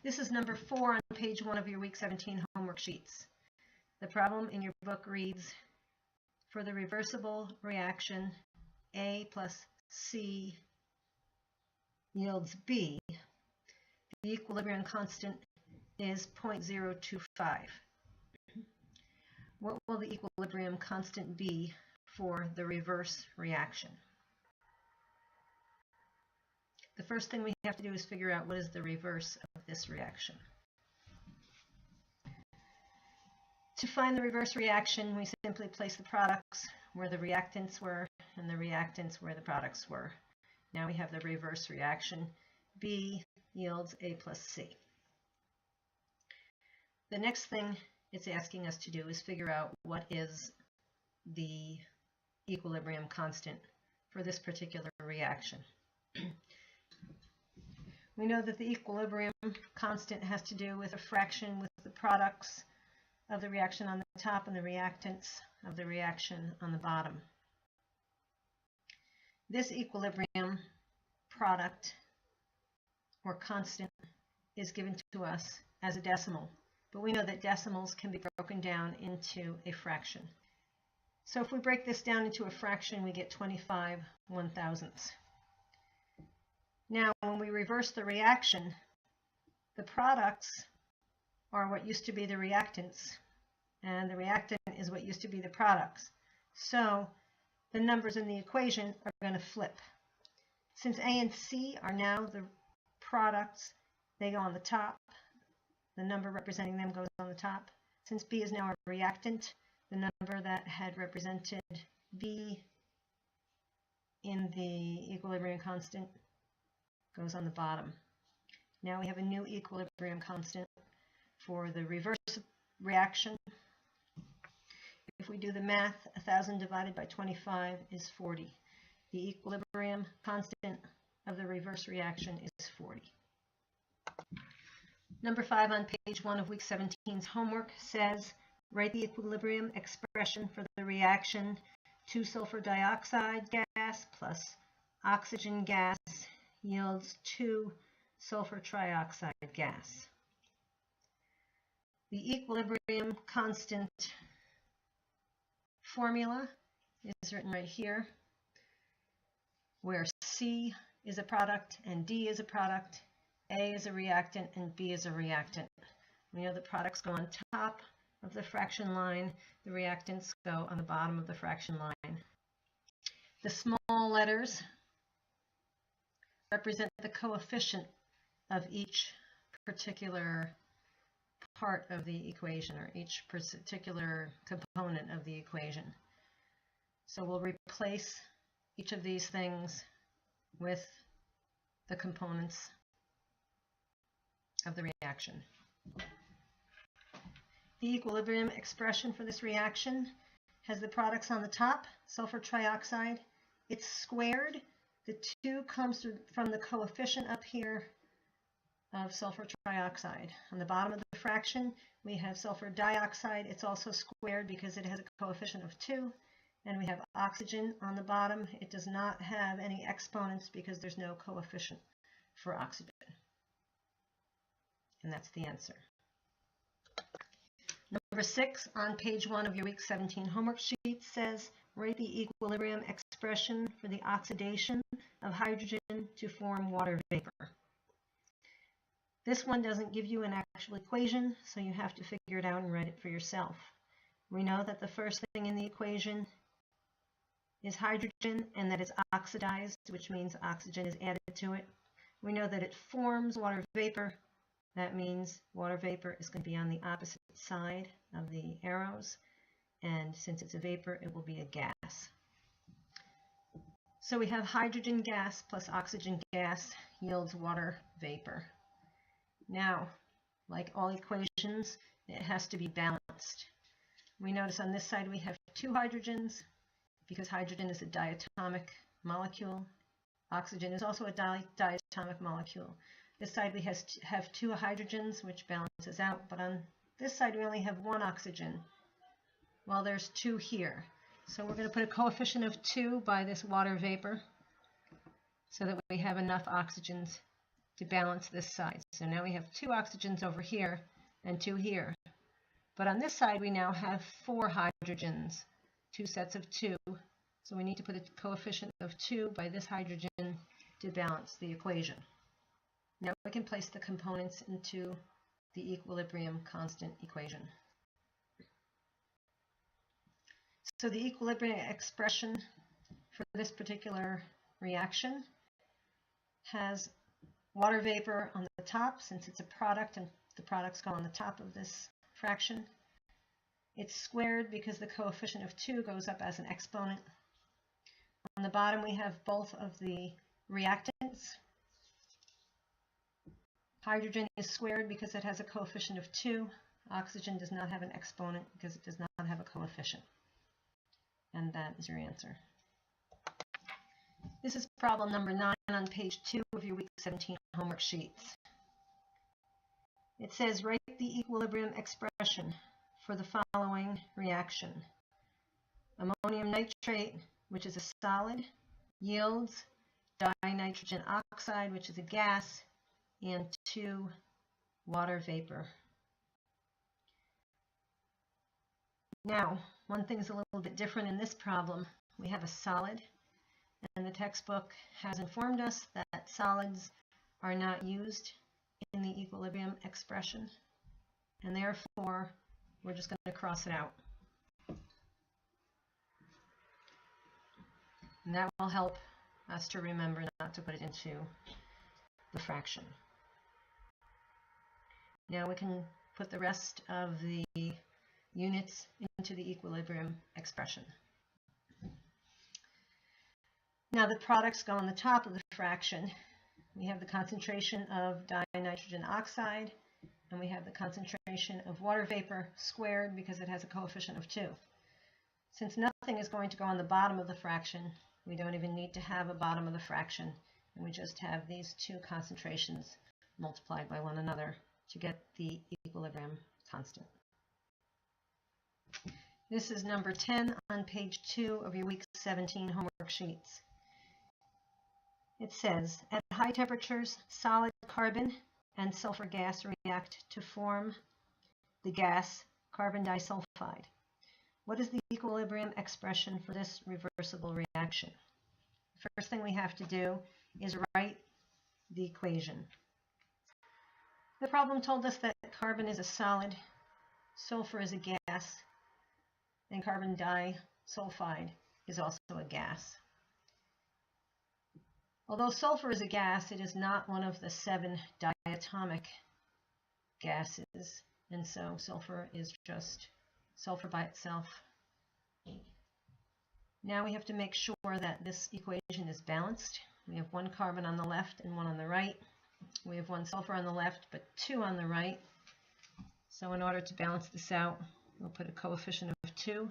This is number 4 on page 1 of your week 17 homework sheets. The problem in your book reads, for the reversible reaction A plus C yields B, the equilibrium constant is 0.025. What will the equilibrium constant be for the reverse reaction? The first thing we have to do is figure out what is the reverse of this reaction. To find the reverse reaction, we simply place the products where the reactants were and the reactants where the products were. Now we have the reverse reaction. B yields A plus C. The next thing it's asking us to do is figure out what is the equilibrium constant for this particular reaction. We know that the equilibrium constant has to do with a fraction with the products of the reaction on the top and the reactants of the reaction on the bottom. This equilibrium product or constant is given to us as a decimal, but we know that decimals can be broken down into a fraction. So if we break this down into a fraction, we get 25/1000ths. Now, when we reverse the reaction, the products are what used to be the reactants, and the reactant is what used to be the products. So the numbers in the equation are going to flip. Since A and C are now the products, they go on the top. The number representing them goes on the top. Since B is now a reactant, the number that had represented B in the equilibrium constant goes on the bottom. Now we have a new equilibrium constant for the reverse reaction. If we do the math, 1000 divided by 25 is 40. The equilibrium constant of the reverse reaction is 40. Number 5 on page 1 of week 17's homework says, write the equilibrium expression for the reaction 2 sulfur dioxide gas plus oxygen gas yields 2 sulfur trioxide gas. The equilibrium constant formula is written right here, where C is a product and D is a product, A is a reactant and B is a reactant. We know the products go on top of the fraction line, the reactants go on the bottom of the fraction line. The small letters represent the coefficient of each particular part of the equation, or each particular component of the equation. So we'll replace each of these things with the components of the reaction. The equilibrium expression for this reaction has the products on the top, sulfur trioxide. It's squared. The 2 comes from the coefficient up here of sulfur trioxide. On the bottom of the fraction, we have sulfur dioxide. It's also squared because it has a coefficient of 2. And we have oxygen on the bottom. It does not have any exponents because there's no coefficient for oxygen. And that's the answer. Number 6 on page 1 of your week 17 homework sheet says, write the equilibrium expression for the oxidation of hydrogen to form water vapor. This one doesn't give you an actual equation, so you have to figure it out and write it for yourself. We know that the first thing in the equation is hydrogen and that it's oxidized, which means oxygen is added to it. We know that it forms water vapor. That means water vapor is going to be on the opposite side of the arrows, and since it's a vapor, it will be a gas. So we have hydrogen gas plus oxygen gas yields water vapor. Now, like all equations, it has to be balanced. We notice on this side we have 2 hydrogens because hydrogen is a diatomic molecule. Oxygen is also a diatomic molecule. This side we have 2 hydrogens, which balances out, but on this side we only have 1 oxygen. Well, there's 2 here. So we're going to put a coefficient of 2 by this water vapor so that we have enough oxygens to balance this side. So now we have 2 oxygens over here and 2 here. But on this side, we now have 4 hydrogens, 2 sets of 2. So we need to put a coefficient of 2 by this hydrogen to balance the equation. Now we can place the components into the equilibrium constant equation. So the equilibrium expression for this particular reaction has water vapor on the top, since it's a product and the products go on the top of this fraction. It's squared because the coefficient of 2 goes up as an exponent. On the bottom we have both of the reactants. Hydrogen is squared because it has a coefficient of 2. Oxygen does not have an exponent because it does not have a coefficient. And that is your answer. This is problem number 9 on page 2 of your week 17 homework sheets. It says, write the equilibrium expression for the following reaction. Ammonium nitrate, which is a solid, yields dinitrogen oxide, which is a gas, and 2 water vapor. Now, one thing is a little bit different in this problem. We have a solid, and the textbook has informed us that solids are not used in the equilibrium expression, and therefore we're just going to cross it out. And that will help us to remember not to put it into the fraction. Now we can put the rest of the units into the equilibrium expression. Now the products go on the top of the fraction. We have the concentration of dinitrogen oxide, and we have the concentration of water vapor squared because it has a coefficient of 2. Since nothing is going to go on the bottom of the fraction, we don't even need to have a bottom of the fraction, and we just have these 2 concentrations multiplied by one another to get the equilibrium constant. This is number 10 on page 2 of your week 17 homework sheets. It says, at high temperatures, solid carbon and sulfur gas react to form the gas carbon disulfide. What is the equilibrium expression for this reversible reaction? First thing we have to do is write the equation. The problem told us that carbon is a solid, sulfur is a gas, and carbon disulfide is also a gas. Although sulfur is a gas, it is not one of the 7 diatomic gases, and so sulfur is just sulfur by itself. Now we have to make sure that this equation is balanced. We have 1 carbon on the left and 1 on the right. We have 1 sulfur on the left, but 2 on the right. So in order to balance this out, we'll put a coefficient of 2.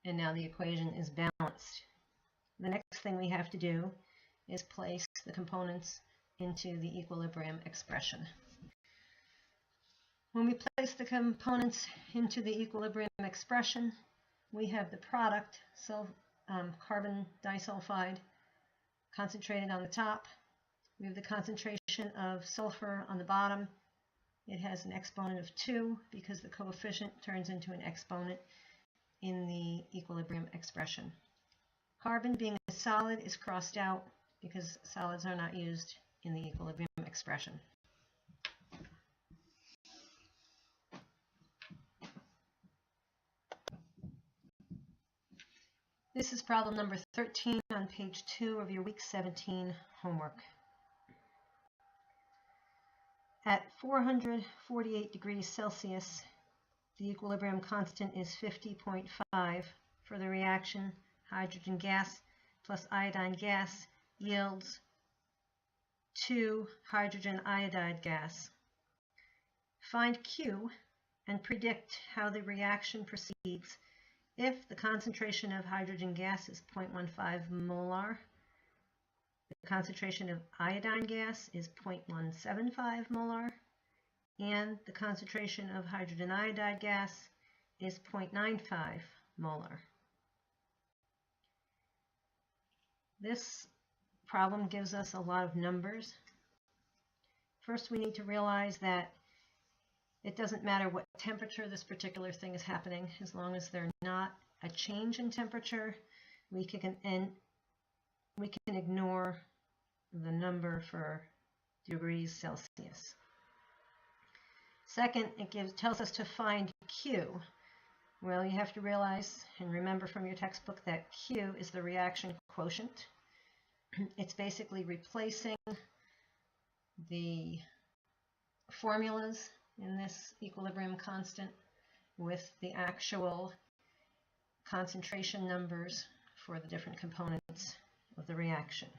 And now the equation is balanced. The next thing we have to do is place the components into the equilibrium expression. When we place the components into the equilibrium expression, we have the product, so carbon disulfide, concentrated on the top. We have the concentration of sulfur on the bottom. It has an exponent of 2 because the coefficient turns into an exponent in the equilibrium expression. Carbon, being a solid, is crossed out because solids are not used in the equilibrium expression. This is problem number 13 on page 2 of your week 17 homework. At 448 degrees Celsius, the equilibrium constant is 50.5 for the reaction hydrogen gas plus iodine gas yields 2 hydrogen iodide gas. Find Q and predict how the reaction proceeds if the concentration of hydrogen gas is 0.15 molar, the concentration of iodine gas is 0.175 molar, and the concentration of hydrogen iodide gas is 0.95 molar. This problem gives us a lot of numbers. First, we need to realize that it doesn't matter what temperature this particular thing is happening, as long as they're not a change in temperature, we can ignore the number for degrees Celsius. Second, it tells us to find Q. Well, you have to realize and remember from your textbook that Q is the reaction quotient. It's basically replacing the formulas in this equilibrium constant with the actual concentration numbers for the different components of the reaction.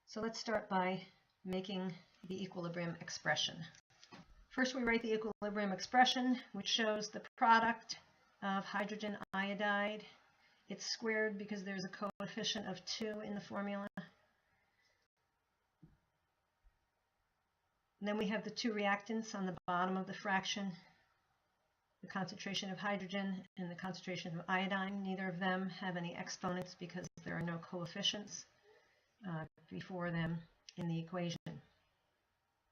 So let's start by making the equilibrium expression. First, we write the equilibrium expression, which shows the product of hydrogen iodide. It's squared because there's a coefficient of 2 in the formula. And then we have the two reactants on the bottom of the fraction, the concentration of hydrogen and the concentration of iodine. Neither of them have any exponents because there are no coefficients before them in the equation.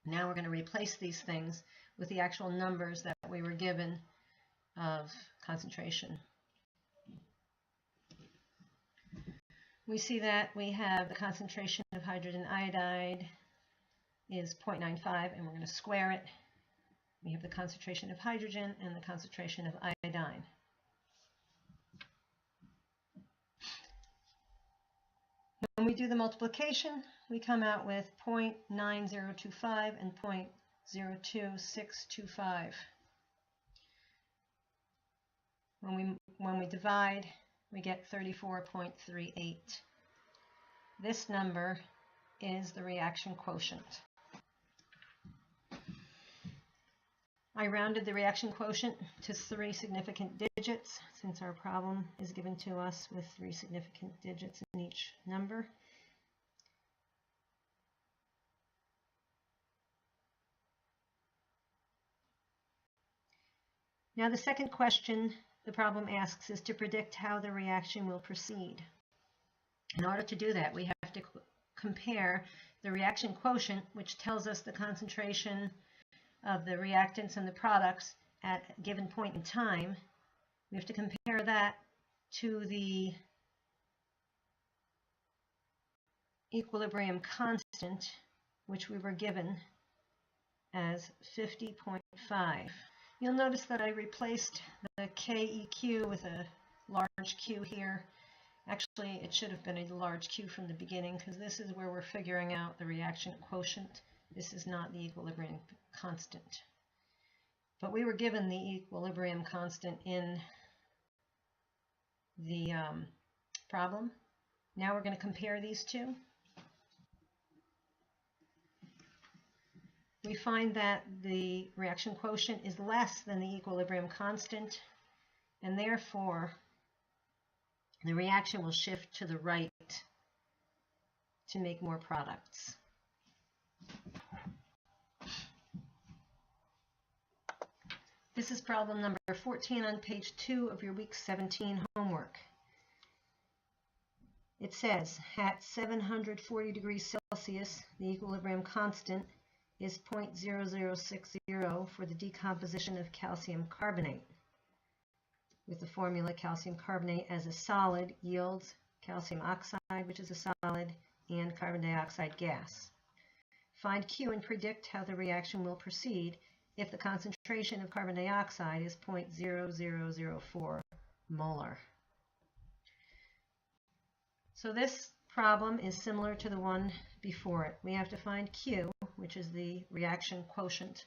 Now we're going to replace these things with the actual numbers that we were given of concentration. We see that we have the concentration of hydrogen iodide is 0.95, and we're going to square it. We have the concentration of hydrogen and the concentration of iodine. When we do the multiplication, we come out with 0.9025 and 0.02625. When we divide, we get 34.38. This number is the reaction quotient. I rounded the reaction quotient to 3 significant digits, since our problem is given to us with 3 significant digits in each number. Now the second question the problem asks is to predict how the reaction will proceed. In order to do that, we have to compare the reaction quotient, which tells us the concentration of the reactants and the products at a given point in time. We have to compare that to the equilibrium constant, which we were given as 50.5. You'll notice that I replaced the KEQ with a large Q here. Actually, it should have been a large Q from the beginning, because this is where we're figuring out the reaction quotient. This is not the equilibrium constant. But we were given the equilibrium constant in the problem. Now we're going to compare these two. We find that the reaction quotient is less than the equilibrium constant, and therefore the reaction will shift to the right to make more products. This is problem number 14 on page 2 of your week 17 homework. It says, at 740 degrees Celsius, the equilibrium constant is 0.0060 for the decomposition of calcium carbonate. With the formula, calcium carbonate as a solid yields calcium oxide, which is a solid, and carbon dioxide gas. Find Q and predict how the reaction will proceed if the concentration of carbon dioxide is 0.0004 molar. So this problem is similar to the one before it. We have to find Q, which is the reaction quotient.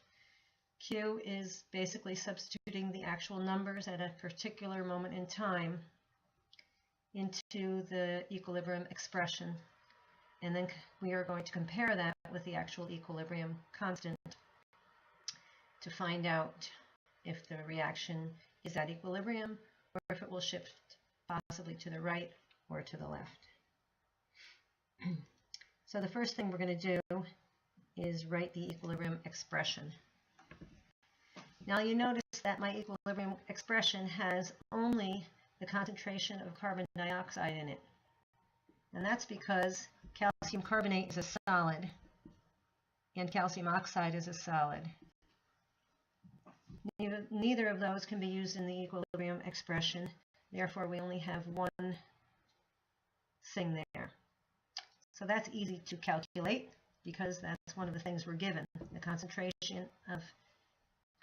Q is basically substituting the actual numbers at a particular moment in time into the equilibrium expression. And then we are going to compare that with the actual equilibrium constant to find out if the reaction is at equilibrium or if it will shift possibly to the right or to the left. So the first thing we're going to do is write the equilibrium expression. Now you notice that my equilibrium expression has only the concentration of carbon dioxide in it. And that's because calcium carbonate is a solid and calcium oxide is a solid. Neither of those can be used in the equilibrium expression. Therefore, we only have one thing there. So that's easy to calculate because that's one of the things we're given. The concentration of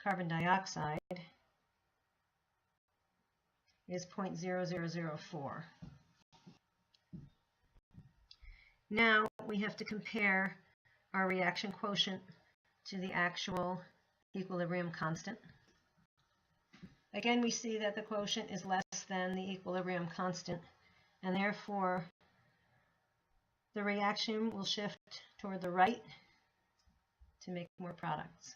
carbon dioxide is 0.0004. Now we have to compare our reaction quotient to the actual equilibrium constant. Again, we see that the quotient is less than the equilibrium constant, and therefore the reaction will shift toward the right to make more products.